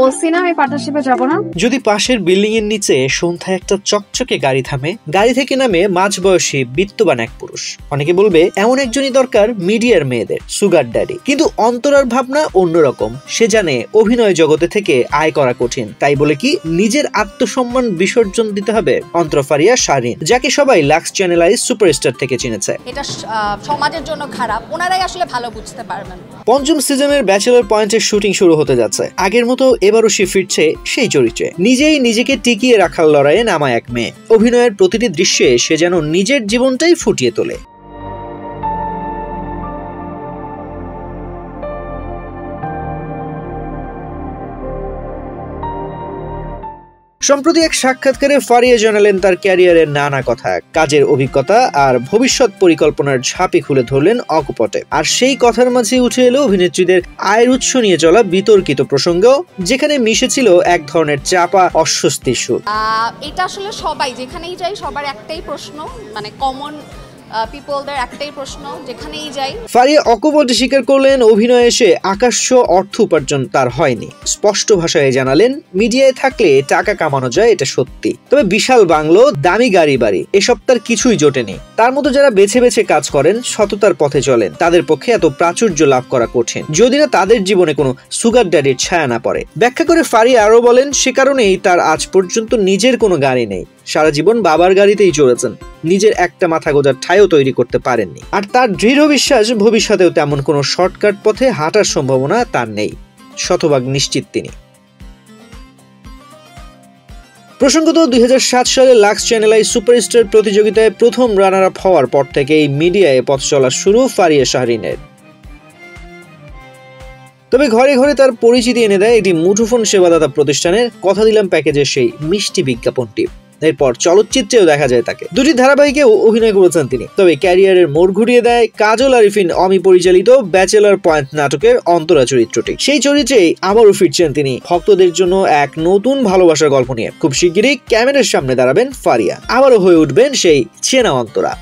বলছি না আমি পার্টনারশিপে যাব না। যদি পাশের বিল্ডিং এর নিচে সন্ধ্যায় একটা চকচকে গাড়ি থামে, গাড়ি থেকে নামে মাঝবয়সী বিত্তবান এক পুরুষ, অনেকে বলবে এমন একজনই দরকার মিডিয়ার মেয়েদের, সুগার ড্যাডি। কিন্তু অন্তরার ভাবনা অন্যরকম। সে জানে অভিনয় জগতে থেকে আয় করা কঠিন, তাই বলে কি নিজের আত্মসম্মান বিসর্জন দিতে হবে? অন্তরা ফারিয়া শাহরিন, যাকে সবাই লাক্স চ্যানেলাইজ সুপারস্টার থেকে চিনেছে। এটা সমাজের জন্য খারাপ, ওনারাই আসলে ভালো বুঝতে পারবেন। পঞ্চম সিজনের ব্যাচেলর পয়েন্টের শুটিং শুরু হতে যাচ্ছে। আগের মতো এবারও সে ফিরছে সেই চরিত্রে। নিজেই নিজেকে টিকিয়ে রাখার লড়াইয়ে নামা এক মেয়ে। অভিনয়ের প্রতিটি দৃশ্যে সে যেন নিজের জীবনটাই ফুটিয়ে তোলে। সম্প্রতি এক সাক্ষাৎকারে ফারিয়া জানালেন তার ক্যারিয়ারের নানা কথা, কাজের অভিজ্ঞতা আর ভবিষ্যৎ পরিকল্পনার ঝাঁপি খুলে ধরলেন অকপটে। আর সেই কথার মাঝে উঠে এলো অভিনেত্রীদের আয়ের উৎস নিয়ে চলা বিতর্কিত প্রসঙ্গ, যেখানে মিশেছিল এক ধরনের চাপা অস্বস্তির সুর। এটা আসলে সবাই যেখানেই যাই সবার একটাই প্রশ্ন, মানে কমন পিপলদের একটাই প্রশ্ন যেখানেই যাই। ফারিয়া অকপটে স্বীকার করলেন অভিনয়ে এসে আকাশ্য অর্থ উপার্জন তার হয়নি। স্পষ্ট ভাষায় জানালেন মিডিয়ায় থাকলে টাকা কামানো যায়, এটা সত্যি, তবে বিশাল বাংলো, দামি গাড়ি বাড়ি এসব তার কিছুই জোটেনি। তার মতো যারা বেছে বেছে কাজ করেন, সততার পথে চলেন, তাদের পক্ষে এত প্রাচুর্য লাভ করা কঠিন, যদি না তাদের জীবনে কোনো সুগার ড্যাডির ছায়া না পড়ে। ব্যাখ্যা করে ফারিয়া আরো বলেন সে কারণেই তার আজ পর্যন্ত নিজের কোনো গাড়ি নেই। সারা জীবন বাবার গাড়িতেই চড়েছেন, নিজের একটা মাথা গোজার ঠাইও তৈরি করতে পারেননি। আর তার দৃঢ় বিশ্বাস ভবিষ্যতেও তেমন কোনো শর্টকাট পথে হাঁটার সম্ভাবনা তার নেই, শতভাগ নিশ্চিত তিনি। প্রসঙ্গত 2007 সালে লাক্স চ্যানেলাইজ সুপারস্টার প্রতিযোগিতায় প্রথম রানার আপ হওয়ার পর থেকেই মিডিয়ায় পথ চলা শুরু ফারিয়া শাহরিনের। তবে ঘরে ঘরে তার পরিচিতি এনে দেয় একটি মুঠোফোন সেবাদাতা প্রতিষ্ঠানের কথা দিলাম প্যাকেজের সেই মিষ্টি বিজ্ঞাপনটি। এরপর চলচ্চিত্রেও দেখা যায় তাকে। দুটি ধারাবাহিকে অভিনয় করেছেন তিনি। তবে ক্যারিয়ারের মোড় ঘুরিয়ে দেয় কাজল আরিফিন অমি পরিচালিত ব্যাচেলর পয়েন্ট নাটকের অন্তরা চরিত্রটি। সেই চরিত্রেই আবারও ফিরছেন তিনি ভক্তদের জন্য এক নতুন ভালোবাসার গল্প নিয়ে। খুব শিগগিরই ক্যামেরার সামনে দাঁড়াবেন ফারিয়া, আবারও হয়ে উঠবেন সেই চেনা অন্তরা।